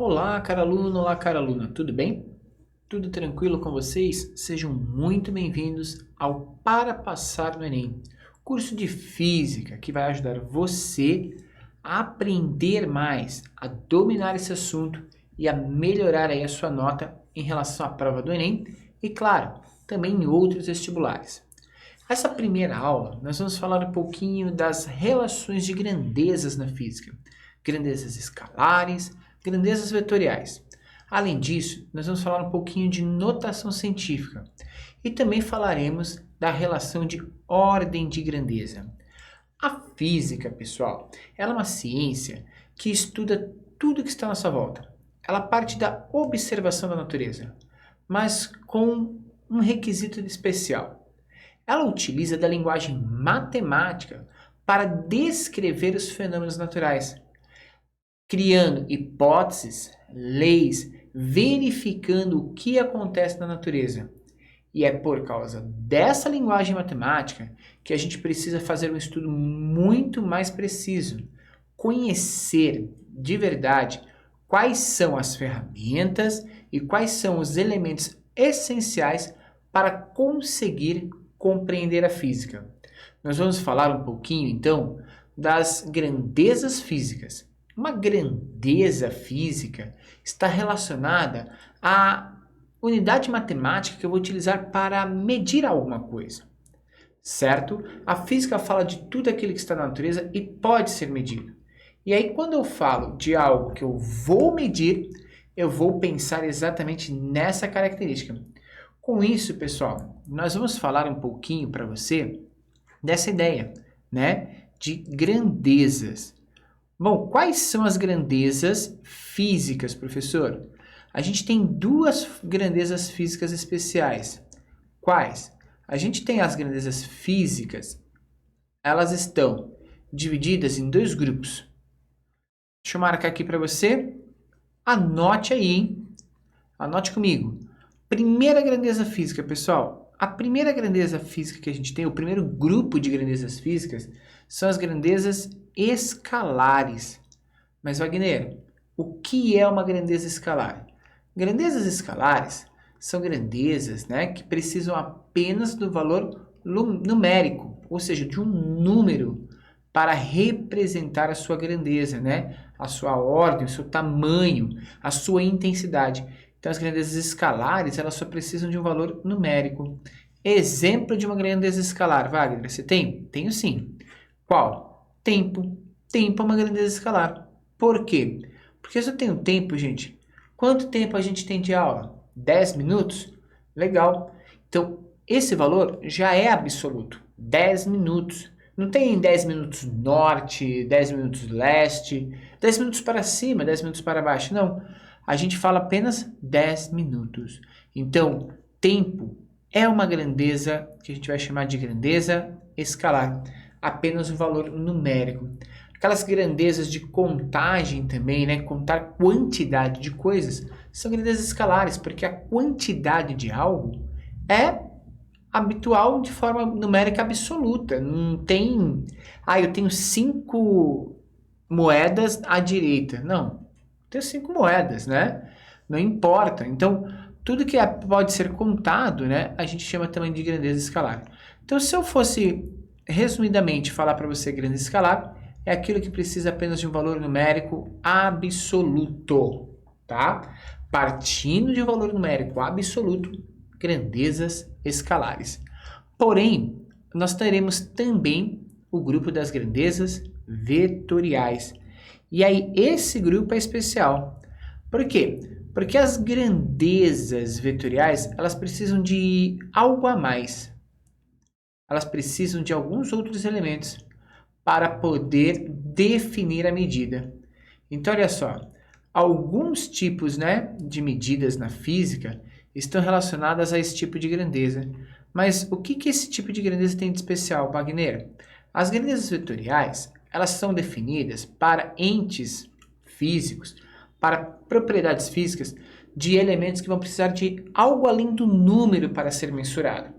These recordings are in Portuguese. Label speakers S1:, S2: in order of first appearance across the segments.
S1: Olá, cara aluno, olá, cara aluna, tudo bem? Tudo tranquilo com vocês? Sejam muito bem-vindos ao Para Passar no Enem, curso de Física que vai ajudar você a aprender mais, a dominar esse assunto e a melhorar aí a sua nota em relação à prova do Enem e, claro, também em outros vestibulares. Essa primeira aula, nós vamos falar um pouquinho das relações de grandezas na física. Grandezas escalares, grandezas vetoriais. Além disso, nós vamos falar um pouquinho de notação científica. E também falaremos da relação de ordem de grandeza. A física, pessoal, ela é uma ciência que estuda tudo que está à nossa volta. Ela parte da observação da natureza, mas com um requisito especial. Ela utiliza da linguagem matemática para descrever os fenômenos naturais, criando hipóteses, leis, verificando o que acontece na natureza. E é por causa dessa linguagem matemática que a gente precisa fazer um estudo muito mais preciso, conhecer de verdade quais são as ferramentas e quais são os elementos essenciais para conseguir compreender a física. Nós vamos falar um pouquinho, então, das grandezas físicas. Uma grandeza física está relacionada à unidade matemática que eu vou utilizar para medir alguma coisa, certo? A física fala de tudo aquilo que está na natureza e pode ser medido. E aí, quando eu falo de algo que eu vou medir, eu vou pensar exatamente nessa característica. Com isso, pessoal, nós vamos falar um pouquinho para você dessa ideia, né, de grandezas. Bom, quais são as grandezas físicas, professor? A gente tem duas grandezas físicas especiais. Quais? A gente tem as grandezas físicas, elas estão divididas em dois grupos. Deixa eu marcar aqui para você. Anote aí, hein? Anote comigo. Primeira grandeza física, pessoal. A primeira grandeza física que a gente tem, o primeiro grupo de grandezas físicas, são as grandezas escalares. Mas, Wagner, o que é uma grandeza escalar? Grandezas escalares são grandezas, né, que precisam apenas do valor numérico, ou seja, de um número para representar a sua grandeza, né? A sua ordem, o seu tamanho, a sua intensidade. Então, as grandezas escalares, elas só precisam de um valor numérico. Exemplo de uma grandeza escalar, Wagner, você tem? Tenho sim. Qual? Tempo. Tempo é uma grandeza escalar. Por quê? Porque se eu tenho tempo, gente, quanto tempo a gente tem de aula? 10 minutos? Legal. Então, esse valor já é absoluto. 10 minutos. Não tem 10 minutos norte, 10 minutos leste, 10 minutos para cima, 10 minutos para baixo. Não. A gente fala apenas 10 minutos. Então, tempo é uma grandeza que a gente vai chamar de grandeza escalar. Apenas um valor numérico. Aquelas grandezas de contagem também, né? Contar quantidade de coisas, são grandezas escalares, porque a quantidade de algo é habitual de forma numérica absoluta. Não tem, eu tenho 5 moedas à direita. Não, tenho 5 moedas, né? Não importa. Então, tudo que pode ser contado, né, a gente chama também de grandeza escalar. Então, se eu fosse, resumidamente, falar para você grandeza escalar, é aquilo que precisa apenas de um valor numérico absoluto, tá? Partindo de um valor numérico absoluto, grandezas escalares. Porém, nós teremos também o grupo das grandezas vetoriais. E aí, esse grupo é especial. Por quê? Porque as grandezas vetoriais, elas precisam de algo a mais. Elas precisam de alguns outros elementos para poder definir a medida. Então, olha só, alguns tipos, né, de medidas na física estão relacionadas a esse tipo de grandeza. Mas o que esse tipo de grandeza tem de especial, Wagner? As grandezas vetoriais, elas são definidas para entes físicos, para propriedades físicas de elementos que vão precisar de algo além do número para ser mensurado.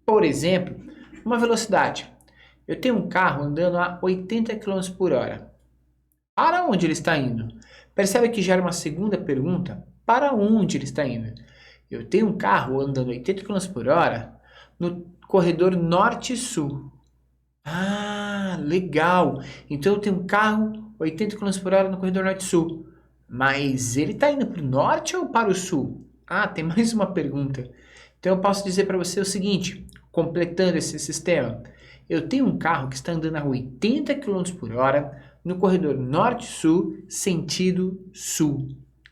S1: Por exemplo, uma velocidade. Eu tenho um carro andando a 80 km por hora. Para onde ele está indo? Percebe que gera uma segunda pergunta? Para onde ele está indo? Eu tenho um carro andando 80 km por hora no corredor norte-sul. Ah, legal! Então eu tenho um carro 80 km por hora no corredor norte-sul. Mas ele está indo para o norte ou para o sul? Ah, tem mais uma pergunta. Então eu posso dizer para você o seguinte, completando esse sistema. Eu tenho um carro que está andando a 80 km por hora no corredor norte-sul, sentido sul.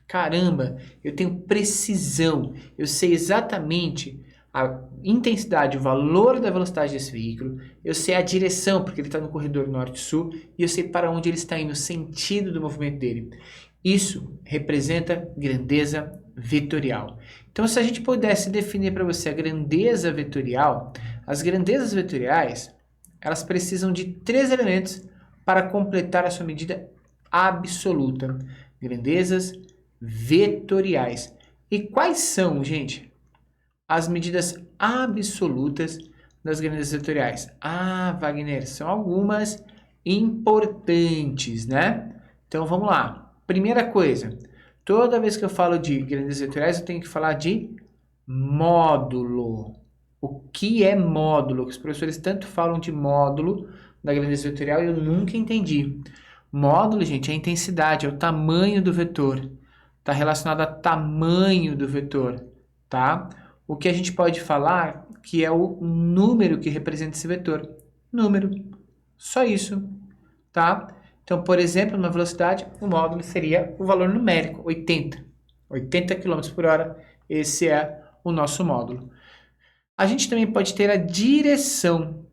S1: Caramba, eu tenho precisão, eu sei exatamente a intensidade, o valor da velocidade desse veículo, eu sei a direção, porque ele está no corredor norte-sul, e eu sei para onde ele está indo, o sentido do movimento dele. Isso representa grandeza vetorial. Então, se a gente pudesse definir para você a grandeza vetorial, as grandezas vetoriais, elas precisam de 3 elementos para completar a sua medida absoluta. Grandezas vetoriais. E quais são, gente, as medidas absolutas das grandezas vetoriais? Ah, Wagner, são algumas importantes, né? Então vamos lá. Primeira coisa, toda vez que eu falo de grandezas vetoriais, eu tenho que falar de módulo. O que é módulo? Os professores tanto falam de módulo da grandeza vetorial e eu nunca entendi. Módulo, gente, é a intensidade, é o tamanho do vetor. Está relacionado ao tamanho do vetor, tá? O que a gente pode falar que é o número que representa esse vetor. Número. Só isso, tá? Então, por exemplo, na velocidade, o módulo seria o valor numérico, 80. 80 km por hora, esse é o nosso módulo. A gente também pode ter a direção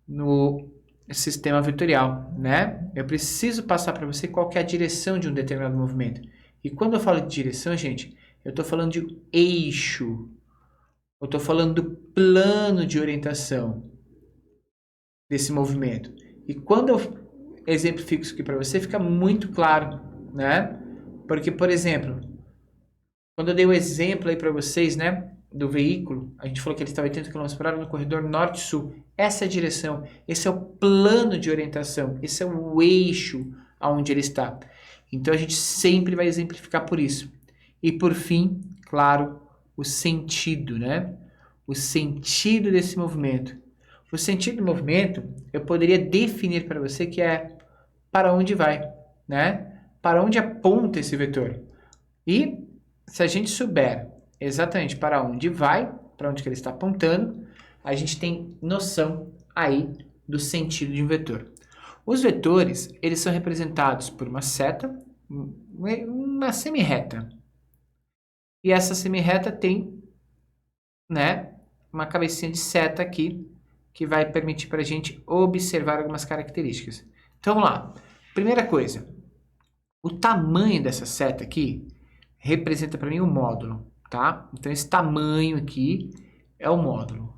S1: no sistema vetorial, né? Eu preciso passar para você qual que é a direção de um determinado movimento. E quando eu falo de direção, gente, eu estou falando de eixo. Eu estou falando do plano de orientação desse movimento. E quando eu exemplifico isso aqui para você, fica muito claro, né? Porque, por exemplo, quando eu dei o exemplo aí para vocês, né, do veículo, a gente falou que ele está 80 km por hora no corredor norte-sul. Essa é a direção, esse é o plano de orientação, esse é o eixo aonde ele está. Então a gente sempre vai exemplificar por isso. E por fim, claro, o sentido, né? O sentido desse movimento. O sentido do movimento, eu poderia definir para você que é para onde vai, né? Para onde aponta esse vetor. E se a gente souber exatamente para onde vai, para onde que ele está apontando, a gente tem noção aí do sentido de um vetor. Os vetores, eles são representados por uma seta, uma semirreta. E essa semirreta tem, né, uma cabecinha de seta aqui, que vai permitir para a gente observar algumas características. Então, vamos lá. Primeira coisa, o tamanho dessa seta aqui representa para mim o módulo, tá? Então, esse tamanho aqui é o módulo.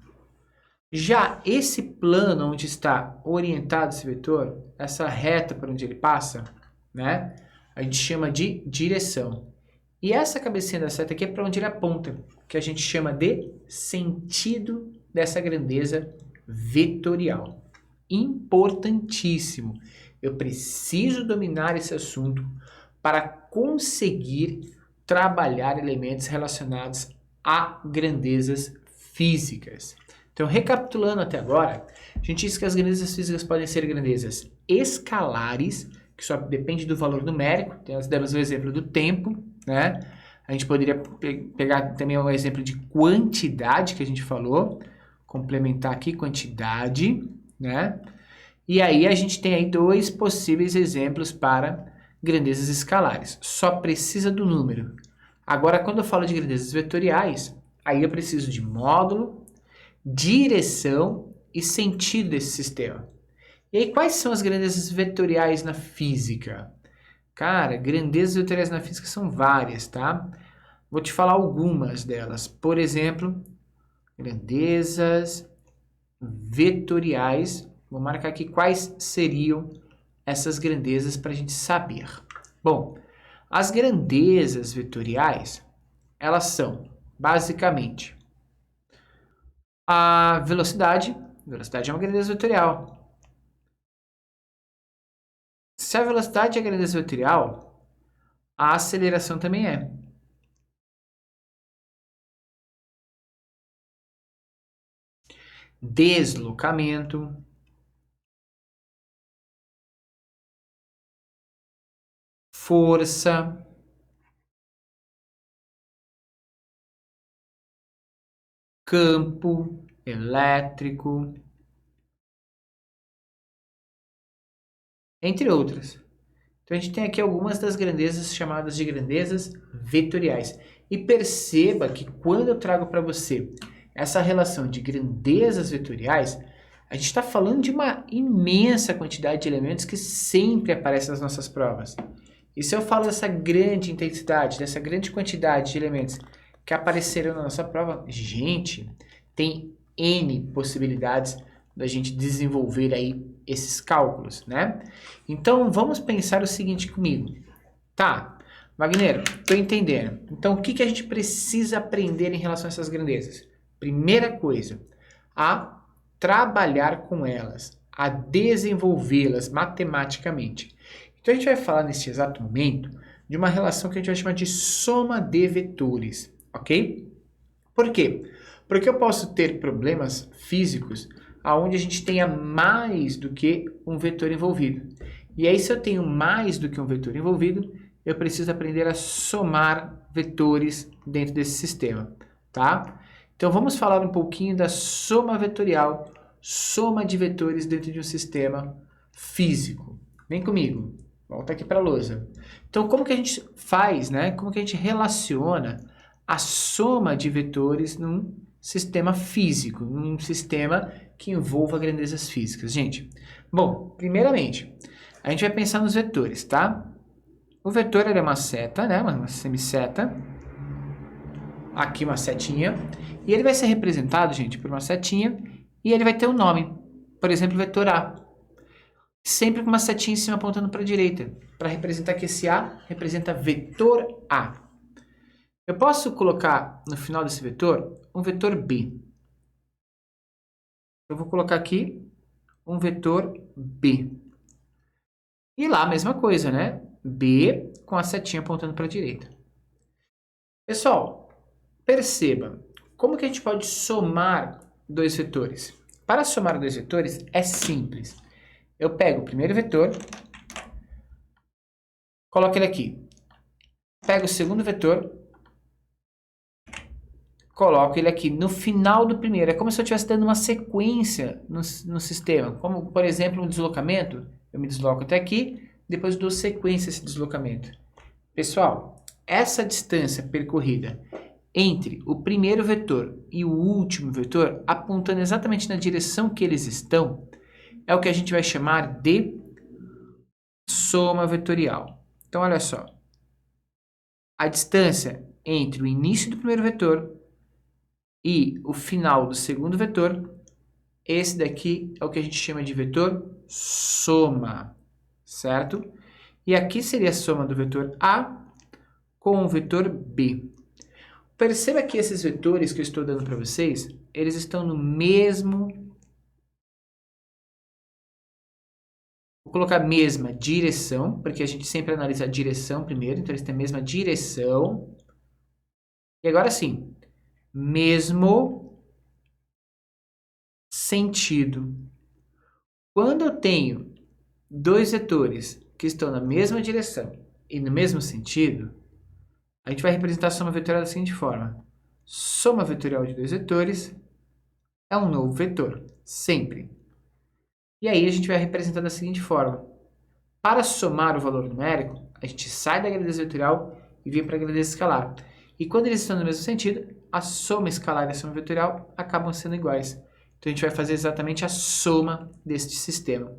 S1: Já esse plano onde está orientado esse vetor, essa reta por onde ele passa, né? A gente chama de direção. E essa cabecinha da seta aqui é para onde ele aponta, que a gente chama de sentido dessa grandeza vetorial. Importantíssimo. Eu preciso dominar esse assunto para conseguir trabalhar elementos relacionados a grandezas físicas. Então, recapitulando até agora, a gente disse que as grandezas físicas podem ser grandezas escalares, que só depende do valor numérico. Nós demos o exemplo do tempo, né? A gente poderia pegar também um exemplo de quantidade que a gente falou, complementar aqui quantidade, né? E aí a gente tem aí 2 possíveis exemplos para grandezas escalares. Só precisa do número. Agora, quando eu falo de grandezas vetoriais, aí eu preciso de módulo, direção e sentido desse sistema. E aí, quais são as grandezas vetoriais na física? Cara, grandezas vetoriais na física são várias, tá? Vou te falar algumas delas. Por exemplo, grandezas vetoriais. Vou marcar aqui quais seriam essas grandezas para a gente saber. Bom, as grandezas vetoriais, elas são, basicamente, a velocidade. Velocidade é uma grandeza vetorial. Se a velocidade é grandeza vetorial, A aceleração também é. Deslocamento, força, campo elétrico, entre outras. Então a gente tem aqui algumas das grandezas chamadas de grandezas vetoriais. E perceba que quando eu trago para você essa relação de grandezas vetoriais, a gente está falando de uma imensa quantidade de elementos que sempre aparecem nas nossas provas. E se eu falo dessa grande intensidade, dessa grande quantidade de elementos que apareceram na nossa prova, gente, tem N possibilidades da gente desenvolver aí esses cálculos, né? Então, vamos pensar o seguinte comigo. Tá, Wagner, estou entendendo. Então, o que a gente precisa aprender em relação a essas grandezas? Primeira coisa, a trabalhar com elas, a desenvolvê-las matematicamente. Então, a gente vai falar nesse exato momento de uma relação que a gente vai chamar de soma de vetores, ok? Por quê? Porque eu posso ter problemas físicos onde a gente tenha mais do que um vetor envolvido. E aí, se eu tenho mais do que um vetor envolvido, eu preciso aprender a somar vetores dentro desse sistema, tá? Então, vamos falar um pouquinho da soma vetorial, soma de vetores dentro de um sistema físico. Vem comigo, volta aqui para a lousa. Então, como que a gente faz, né? Como que a gente relaciona a soma de vetores num sistema físico, num sistema que envolva grandezas físicas? Gente, bom, primeiramente, a gente vai pensar nos vetores, tá? O vetor é uma seta, né? Uma semisseta. Aqui uma setinha. E ele vai ser representado, gente, por uma setinha. E ele vai ter um nome. Por exemplo, vetor A. Sempre com uma setinha em cima apontando para a direita. Para representar que esse A representa vetor A. Eu posso colocar no final desse vetor um vetor B. Eu vou colocar aqui um vetor B. E lá a mesma coisa, né? B com a setinha apontando para a direita. Pessoal, perceba, como que a gente pode somar dois vetores? Para somar dois vetores é simples. Eu pego o primeiro vetor, coloco ele aqui. Pego o segundo vetor, coloco ele aqui no final do primeiro. É como se eu estivesse dando uma sequência no sistema. Como, por exemplo, um deslocamento. Eu me desloco até aqui, depois dou sequência a esse deslocamento. Pessoal, essa distância percorrida entre o primeiro vetor e o último vetor, apontando exatamente na direção que eles estão, é o que a gente vai chamar de soma vetorial. Então, olha só. A distância entre o início do primeiro vetor e o final do segundo vetor, esse daqui é o que a gente chama de vetor soma, certo? E aqui seria a soma do vetor A com o vetor B. Perceba que esses vetores que eu estou dando para vocês, eles estão no mesmo... Vou colocar mesma direção, porque a gente sempre analisa a direção primeiro, então eles têm a mesma direção. E agora sim, mesmo sentido. Quando eu tenho dois vetores que estão na mesma direção e no mesmo sentido, a gente vai representar a soma vetorial da seguinte forma. Soma vetorial de dois vetores é um novo vetor, sempre. E aí a gente vai representar da seguinte forma. Para somar o valor numérico, a gente sai da grandeza vetorial e vem para a grandeza escalar. E quando eles estão no mesmo sentido, a soma escalar e a soma vetorial acabam sendo iguais. Então a gente vai fazer exatamente a soma deste sistema.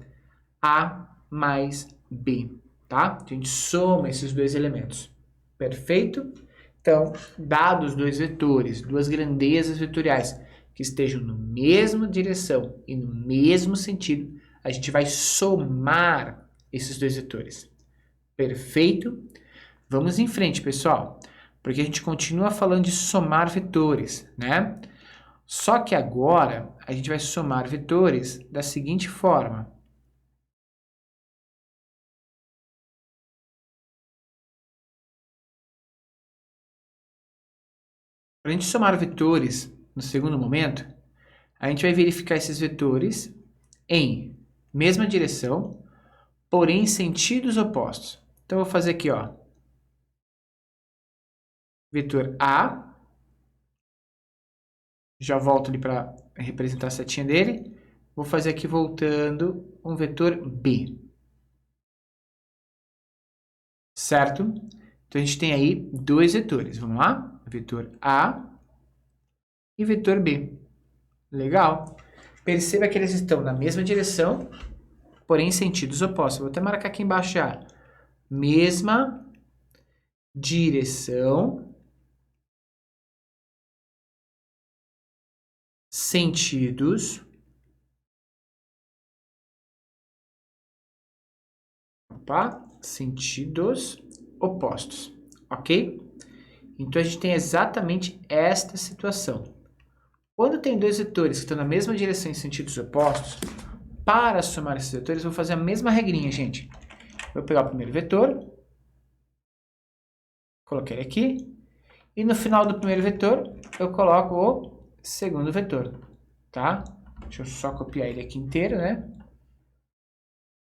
S1: A mais B, tá? A gente soma esses dois elementos. Perfeito? Então, dados dois vetores, duas grandezas vetoriais que estejam na mesma direção e no mesmo sentido, a gente vai somar esses dois vetores. Perfeito? Vamos em frente, pessoal, porque a gente continua falando de somar vetores, né? Só que agora a gente vai somar vetores da seguinte forma. Para a gente somar vetores no segundo momento, a gente vai verificar esses vetores em mesma direção, porém em sentidos opostos. Então, eu vou fazer aqui, ó, vetor A, já volto ali para representar a setinha dele, vou fazer aqui voltando um vetor B, certo? Então, a gente tem aí dois vetores, vamos lá? Vetor A e vetor B. Legal. Perceba que eles estão na mesma direção, porém em sentidos opostos. Vou até marcar aqui embaixo já. Mesma direção, sentidos. Opa, sentidos opostos, ok? Então a gente tem exatamente esta situação. Quando tem dois vetores que estão na mesma direção em sentidos opostos, para somar esses vetores, eu vou fazer a mesma regrinha, gente. Vou pegar o primeiro vetor, coloquei ele aqui, e no final do primeiro vetor, eu coloco o segundo vetor, tá? Deixa eu só copiar ele aqui inteiro, né?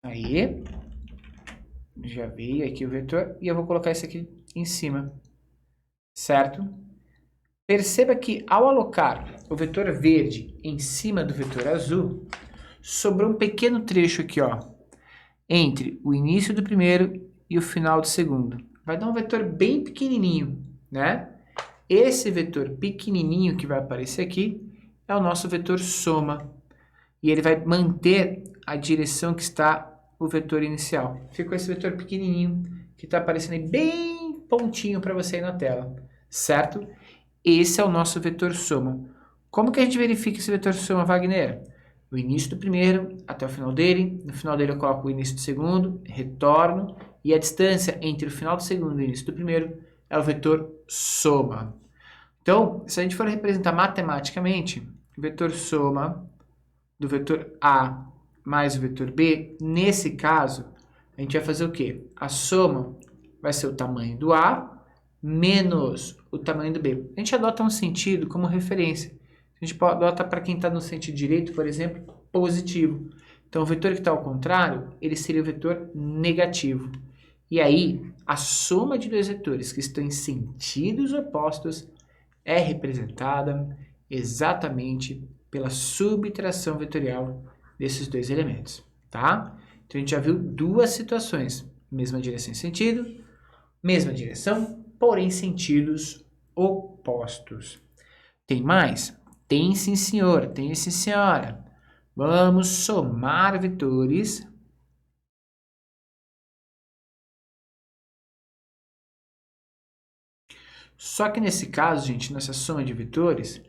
S1: Aí, já veio aqui o vetor, e eu vou colocar esse aqui em cima, certo? Perceba que ao alocar o vetor verde em cima do vetor azul, sobrou um pequeno trecho aqui, ó, entre o início do primeiro e o final do segundo. Vai dar um vetor bem pequenininho, né? Esse vetor pequenininho que vai aparecer aqui é o nosso vetor soma. E ele vai manter a direção que está o vetor inicial. Ficou esse vetor pequenininho que está aparecendo aí bem pontinho para você aí na tela, certo? Esse é o nosso vetor soma. Como que a gente verifica esse vetor soma, Wagner? O início do primeiro até o final dele. No final dele eu coloco o início do segundo, retorno. E a distância entre o final do segundo e o início do primeiro é o vetor soma. Então, se a gente for representar matematicamente, o vetor soma do vetor A mais o vetor B, nesse caso, a gente vai fazer o quê? A soma vai ser o tamanho do A menos o tamanho do B. A gente adota um sentido como referência. A gente adota para quem está no sentido direito, por exemplo, positivo. Então, o vetor que está ao contrário, ele seria o vetor negativo. E aí, a soma de dois vetores que estão em sentidos opostos é representada exatamente pela subtração vetorial desses dois elementos, tá? Então, a gente já viu duas situações. Mesma direção e sentido, mesma direção, porém sentidos opostos. Tem mais? Tem sim, senhor. Tem sim, senhora. Vamos somar vetores. Só que nesse caso, gente, nessa soma de vetores,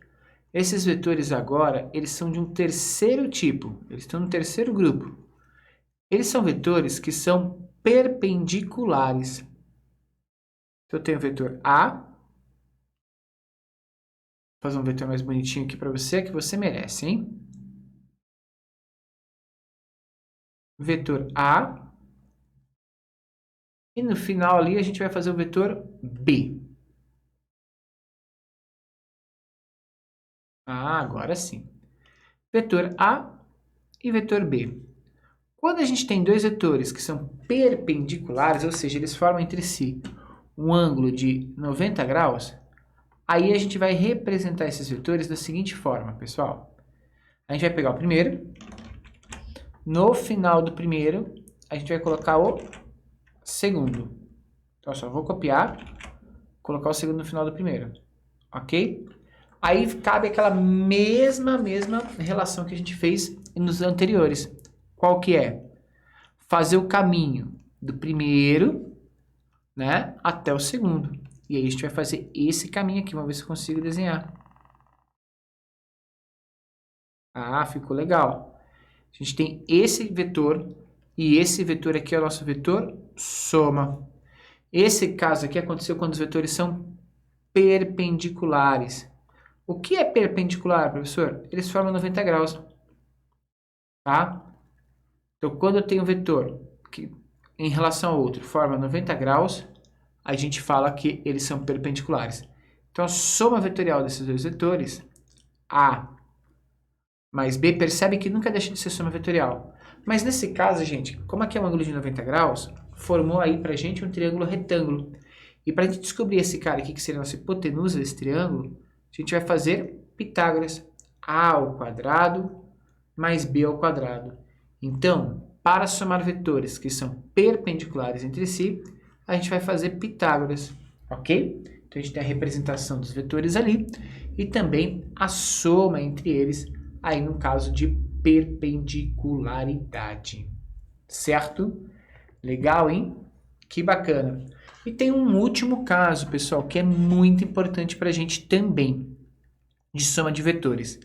S1: esses vetores agora, eles são de um terceiro tipo. Eles estão no terceiro grupo. Eles são vetores que são perpendiculares. Então, eu tenho o vetor A. Vou fazer um vetor mais bonitinho aqui para você, que você merece, hein? Vetor A. E no final ali a gente vai fazer o vetor B. Ah, agora sim. Vetor A e vetor B. Quando a gente tem dois vetores que são perpendiculares, ou seja, eles formam entre si um ângulo de 90 graus, aí a gente vai representar esses vetores da seguinte forma, pessoal. A gente vai pegar o primeiro, no final do primeiro, a gente vai colocar o segundo. Então, eu só vou copiar, colocar o segundo no final do primeiro, ok? Aí cabe aquela mesma relação que a gente fez nos anteriores. Qual que é? Fazer o caminho do primeiro, né, até o segundo. E aí a gente vai fazer esse caminho aqui. Vamos ver se eu consigo desenhar. Ah, ficou legal. A gente tem esse vetor e esse vetor aqui é o nosso vetor soma. Esse caso aqui aconteceu quando os vetores são perpendiculares. O que é perpendicular, professor? Eles formam 90 graus, tá? Então, quando eu tenho um vetor que, em relação ao outro, forma 90 graus, a gente fala que eles são perpendiculares. Então, a soma vetorial desses dois vetores, A mais B, percebe que nunca deixa de ser soma vetorial. Mas nesse caso, gente, como aqui é um ângulo de 90 graus, formou aí pra gente um triângulo retângulo. E para a gente descobrir esse cara aqui, que seria a nossa hipotenusa desse triângulo, a gente vai fazer Pitágoras. A ao quadrado mais B ao quadrado. Então, para somar vetores que são perpendiculares entre si, a gente vai fazer Pitágoras, ok? Então, a gente tem a representação dos vetores ali e também a soma entre eles, aí no caso de perpendicularidade, certo? Legal, hein? Que bacana. E tem um último caso, pessoal, que é muito importante para a gente também, de soma de vetores.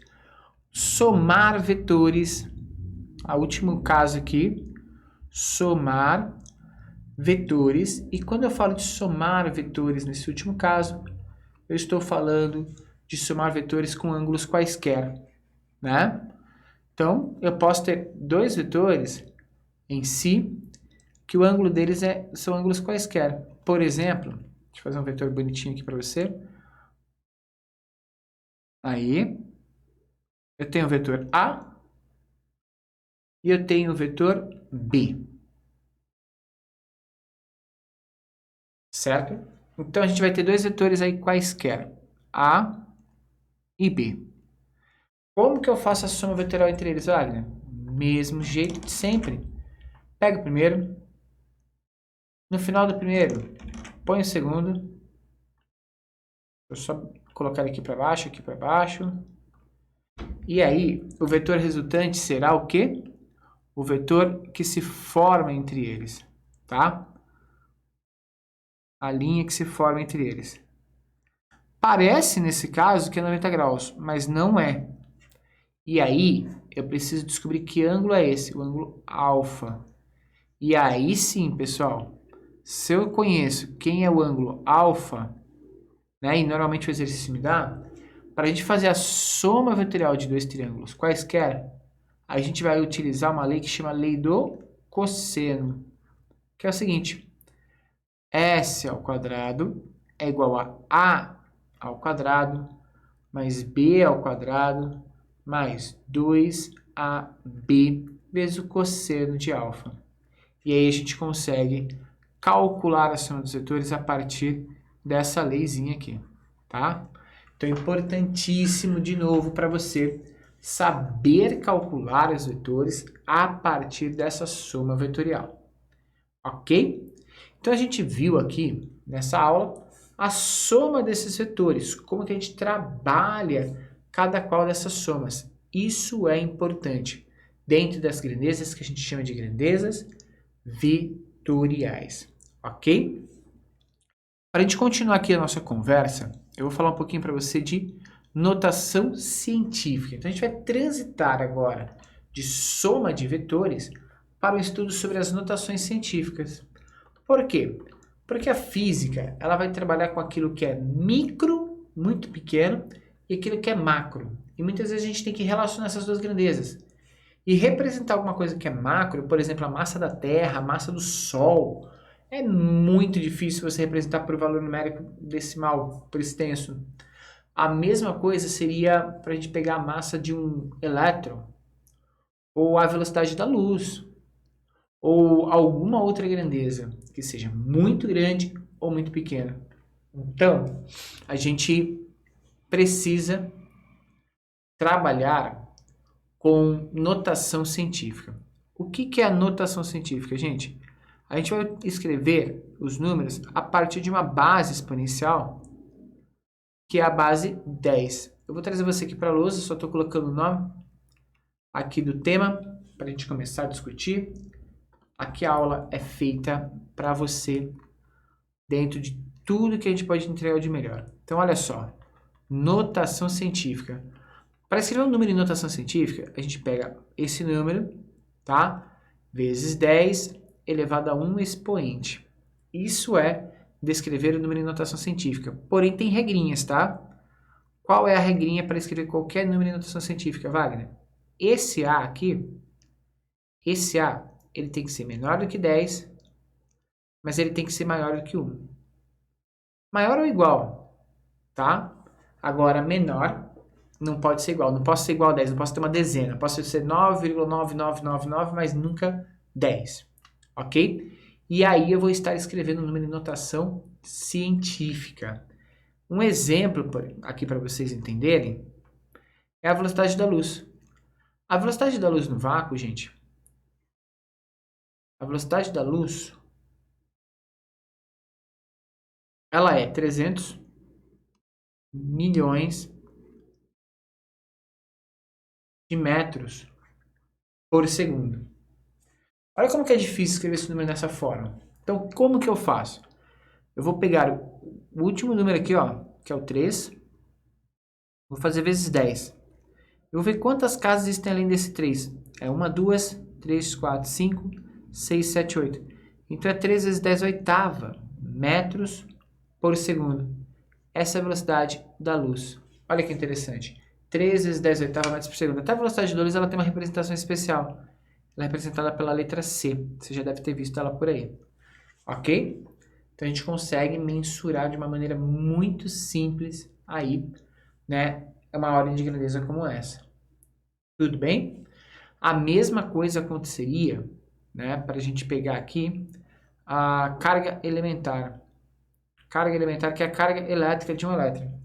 S1: Somar vetores, o último caso aqui, somar vetores. E quando eu falo de somar vetores nesse último caso, eu estou falando de somar vetores com ângulos quaisquer, né? Então, eu posso ter dois vetores em si, que o ângulo deles são ângulos quaisquer. Por exemplo, deixa eu fazer um vetor bonitinho aqui para você. Aí, eu tenho o vetor A e eu tenho o vetor B. Certo? Então, a gente vai ter dois vetores aí quaisquer, A e B. Como que eu faço a soma vetorial entre eles, Wagner? Mesmo jeito de sempre. Pega o primeiro, no final do primeiro, põe o segundo. Vou só colocar aqui para baixo, aqui para baixo. E aí, o vetor resultante será o quê? O vetor que se forma entre eles, tá? A linha que se forma entre eles. Parece, nesse caso, que é 90 graus, mas não é. E aí, eu preciso descobrir que ângulo é esse, o ângulo alfa. E aí sim, pessoal, se eu conheço quem é o ângulo alfa, né, e normalmente o exercício me dá, para a gente fazer a soma vetorial de dois triângulos quaisquer, a gente vai utilizar uma lei que chama lei do cosseno, que é o seguinte: S ao quadrado é igual a ao quadrado mais B ao quadrado mais 2AB vezes o cosseno de alfa. E aí a gente consegue calcular a soma dos vetores a partir dessa leizinha aqui, tá? Então é importantíssimo, de novo, para você saber calcular os vetores a partir dessa soma vetorial, ok? Então a gente viu aqui, nessa aula, a soma desses vetores, como que a gente trabalha cada qual dessas somas. Isso é importante dentro das grandezas que a gente chama de grandezas vetoriais, ok? Para a gente continuar aqui a nossa conversa, eu vou falar um pouquinho para você de notação científica. Então a gente vai transitar agora de soma de vetores para o estudo sobre as notações científicas. Por quê? Porque a física, ela vai trabalhar com aquilo que é micro, muito pequeno, e aquilo que é macro. E muitas vezes a gente tem que relacionar essas duas grandezas. E representar alguma coisa que é macro, por exemplo, a massa da Terra, a massa do Sol, é muito difícil você representar por valor numérico decimal, por extenso. A mesma coisa seria para a gente pegar a massa de um elétron, ou a velocidade da luz, ou alguma outra grandeza, que seja muito grande ou muito pequena. Então, a gente precisa trabalhar com notação científica. O que é a notação científica, gente? A gente vai escrever os números a partir de uma base exponencial, que é a base 10. Eu vou trazer você aqui para a lousa, só estou colocando o nome aqui do tema, para a gente começar a discutir. Aqui a aula é feita para você, dentro de tudo que a gente pode entregar de melhor. Então, olha só, notação científica. Para escrever um número em notação científica, a gente pega esse número, tá? Vezes 10 elevado a 1 expoente. Isso é descrever o número em notação científica. Porém, tem regrinhas, tá? Qual é a regrinha para escrever qualquer número em notação científica, Wagner? Esse A aqui, esse A, ele tem que ser menor do que 10, mas ele tem que ser maior do que 1. Maior ou igual, tá? Agora, menor não pode ser igual. Não posso ser igual a 10, não posso ter uma dezena. Posso ser 9,9999, mas nunca 10, ok? E aí eu vou estar escrevendo o número em notação científica. Um exemplo aqui para vocês entenderem é a velocidade da luz. A velocidade da luz no vácuo, gente, a velocidade da luz, ela é 300 milhões de metros por segundo. Olha como que é difícil escrever esse número dessa forma. Então, como que eu faço? Eu vou pegar o último número aqui, ó, que é o 3, vou fazer vezes 10. Eu vou ver quantas casas existem além desse 3. É 1, 2, 3, 4, 5, 6, 7, 8. Então é 3 vezes 10 oitava metros por segundo. Essa é a velocidade da luz. Olha que interessante. 3 vezes 10 oitava metros por segundo. Até a velocidade da luz ela tem uma representação especial. Ela é representada pela letra C. Você já deve ter visto ela por aí. Ok? Então a gente consegue mensurar de uma maneira muito simples aí, né, uma ordem de grandeza como essa. Tudo bem? A mesma coisa aconteceria, né, para a gente pegar aqui a carga elementar. Carga elementar, que é a carga elétrica de um elétron,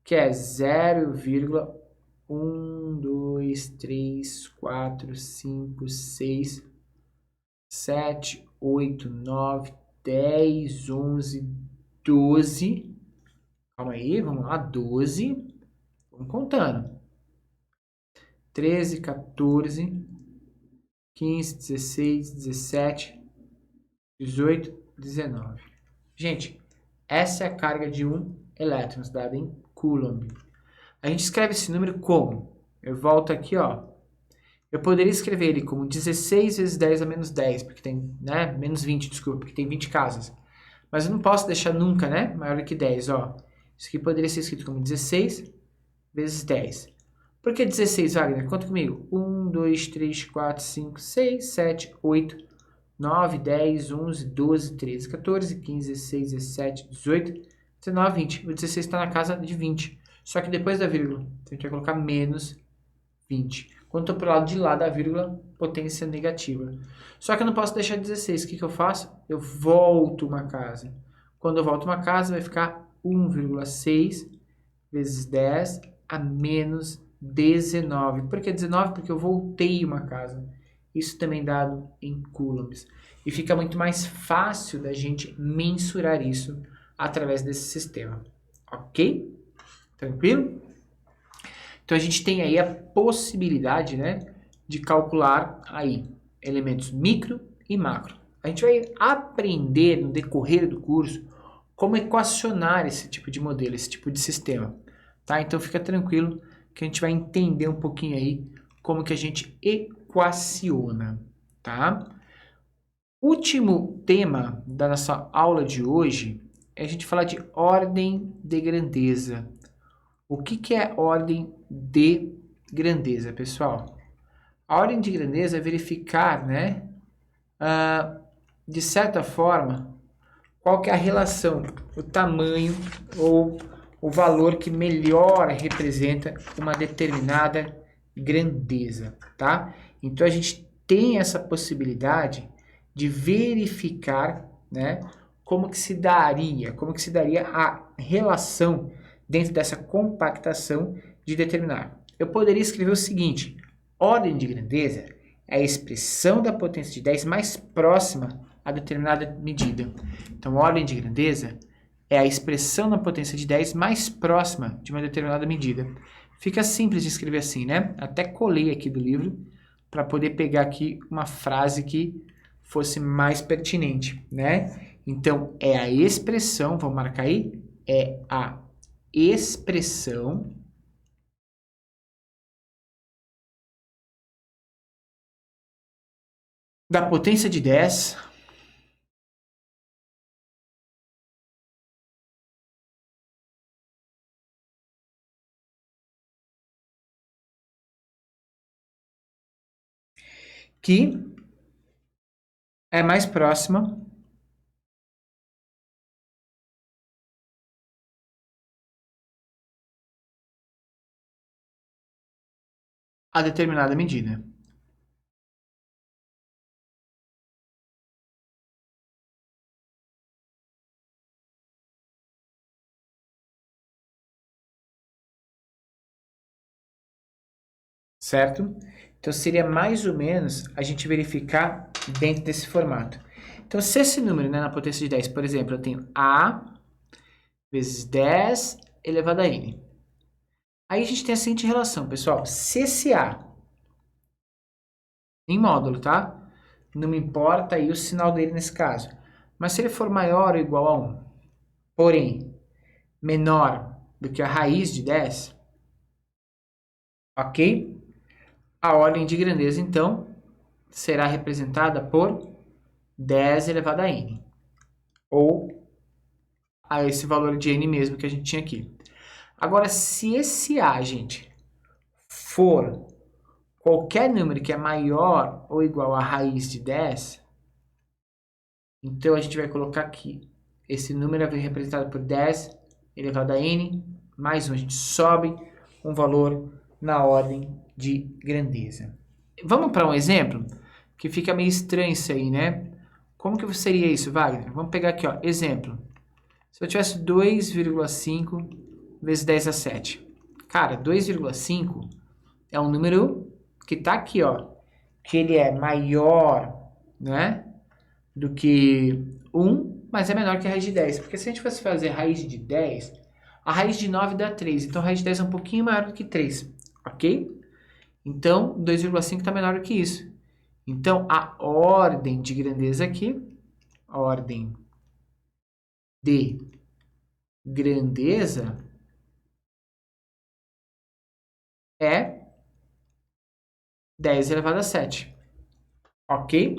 S1: que é 0,1, 2, 3, 4, 5, 6, 7, 8, 9, 10, 11, 12. Calma aí, vamos lá, 12. Vamos contando. 13, 14, 15, 16, 17, 18, 19. Gente, essa é a carga de um elétron, dada em Coulomb. A gente escreve esse número como? Eu volto aqui, ó. Eu poderia escrever ele como 16 vezes 10 a menos 10, porque tem, né, menos 20, desculpa, porque tem 20 casas. Mas eu não posso deixar nunca, né, maior do que 10, ó. Isso aqui poderia ser escrito como 16 vezes 10. Por que 16, Wagner? Conta comigo. 1, 2, 3, 4, 5, 6, 7, 8, 9, 10, 11, 12, 13, 14, 15, 16, 17, 18, 19, 20. O 16 está na casa de 20. Só que depois da vírgula, então a gente vai colocar menos 20. Quando estou para o lado de lá da vírgula, potência negativa. Só que eu não posso deixar 16. O que eu faço? Eu volto uma casa. Quando eu volto uma casa, vai ficar 1,6 vezes 10 a menos 19. Por que 19? Porque eu voltei uma casa. Isso também dado em coulombs. E fica muito mais fácil da gente mensurar isso através desse sistema. Ok? Tranquilo? Então a gente tem aí a possibilidade, né, de calcular aí elementos micro e macro. A gente vai aprender no decorrer do curso como equacionar esse tipo de modelo, esse tipo de sistema, tá? Então fica tranquilo que a gente vai entender um pouquinho aí como que a gente equaciona, tá? Último tema da nossa aula de hoje é a gente falar de ordem de grandeza. O que é ordem de grandeza, pessoal? A ordem de grandeza é verificar, né, de certa forma, qual que é a relação, o tamanho ou o valor que melhor representa uma determinada grandeza, tá? Então a gente tem essa possibilidade de verificar, né, como que se daria a relação dentro dessa compactação de determinar. Eu poderia escrever o seguinte: ordem de grandeza é a expressão da potência de 10 mais próxima a determinada medida. Então, ordem de grandeza é a expressão da potência de 10 mais próxima de uma determinada medida. Fica simples de escrever assim, né? Até colei aqui do livro para poder pegar aqui uma frase que fosse mais pertinente, né? Então, é a expressão, vamos marcar aí, é a expressão da potência de 10 que é mais próxima a determinada medida. Certo? Então seria mais ou menos a gente verificar dentro desse formato. Então se esse número, né, na potência de 10, por exemplo, eu tenho A vezes 10 elevado a N. Aí a gente tem a seguinte relação, pessoal. Se esse A, em módulo, tá? Não me importa aí o sinal dele nesse caso. Mas se ele for maior ou igual a 1, porém menor do que a raiz de 10, ok? A ordem de grandeza, então, será representada por 10 elevado a n, ou a esse valor de n mesmo que a gente tinha aqui. Agora, se esse a, gente, for qualquer número que é maior ou igual à raiz de 10, então a gente vai colocar aqui, esse número é representado por 10 elevado a n, mais 1. A gente sobe um valor na ordem de grandeza. Vamos para um exemplo? Que fica meio estranho isso aí, né? Como que seria isso, Wagner? Vamos pegar aqui, ó, exemplo. Se eu tivesse 2,5 vezes 10 a 7. Cara, 2,5 é um número que está aqui, ó. Que ele é maior, né? Do que 1, mas é menor que a raiz de 10. Porque se a gente fosse fazer raiz de 10, a raiz de 9 dá 3. Então, a raiz de 10 é um pouquinho maior do que 3, ok? Então, 2,5 está menor do que isso. Então, a ordem de grandeza aqui, a ordem de grandeza é 10 elevado a 7, ok?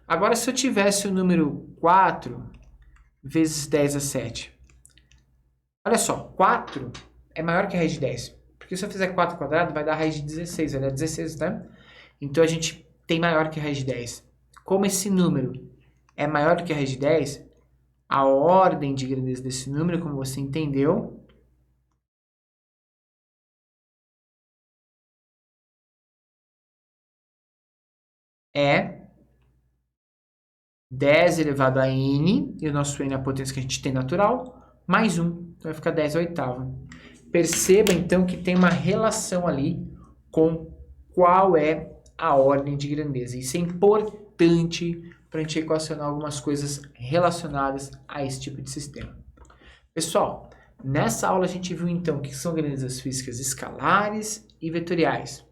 S1: Agora, se eu tivesse o número 4 vezes 10 a 7, olha só, 4 é maior que a raiz de 10, porque se eu fizer 4 quadrado, vai dar a raiz de 16, vai dar 16, tá? Então, a gente tem maior que a raiz de 10. Como esse número é maior do que a raiz de 10, a ordem de grandeza desse número, como você entendeu, é 10 elevado a n, e o nosso n é a potência que a gente tem natural, mais 1, então vai ficar 10 à oitava. Perceba, então, que tem uma relação ali com qual é a ordem de grandeza. Isso é importante para a gente equacionar algumas coisas relacionadas a esse tipo de sistema. Pessoal, nessa aula a gente viu, então, o que são grandezas físicas escalares e vetoriais.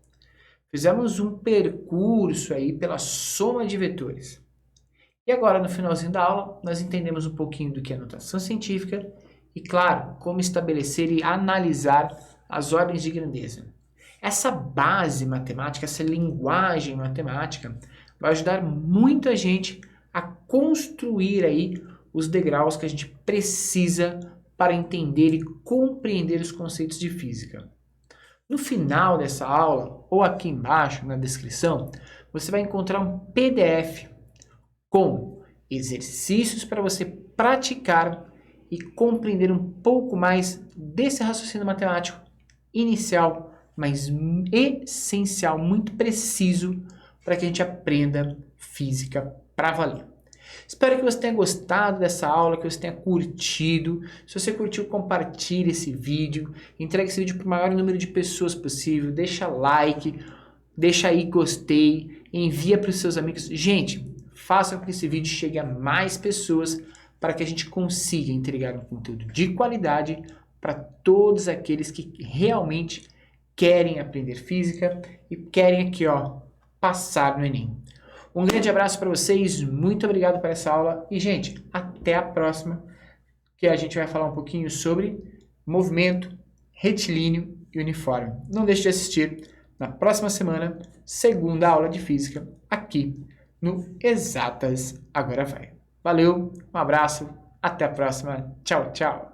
S1: Fizemos um percurso aí pela soma de vetores. E agora, no finalzinho da aula, nós entendemos um pouquinho do que é notação científica e, claro, como estabelecer e analisar as ordens de grandeza. Essa base matemática, essa linguagem matemática, vai ajudar muita gente a construir aí os degraus que a gente precisa para entender e compreender os conceitos de física. No final dessa aula, ou aqui embaixo na descrição, você vai encontrar um PDF com exercícios para você praticar e compreender um pouco mais desse raciocínio matemático inicial, mas essencial, muito preciso para que a gente aprenda física para valer. Espero que você tenha gostado dessa aula, que você tenha curtido. Se você curtiu, compartilhe esse vídeo, entregue esse vídeo para o maior número de pessoas possível, deixa like, deixa aí gostei, envia para os seus amigos. Gente, façam com que esse vídeo chegue a mais pessoas para que a gente consiga entregar um conteúdo de qualidade para todos aqueles que realmente querem aprender física e querem aqui, ó, passar no Enem. Um grande abraço para vocês, muito obrigado por essa aula e, gente, até a próxima, que a gente vai falar um pouquinho sobre movimento retilíneo e uniforme. Não deixe de assistir na próxima semana, segunda aula de física, aqui no Exatas Agora Vai. Valeu, um abraço, até a próxima, tchau, tchau!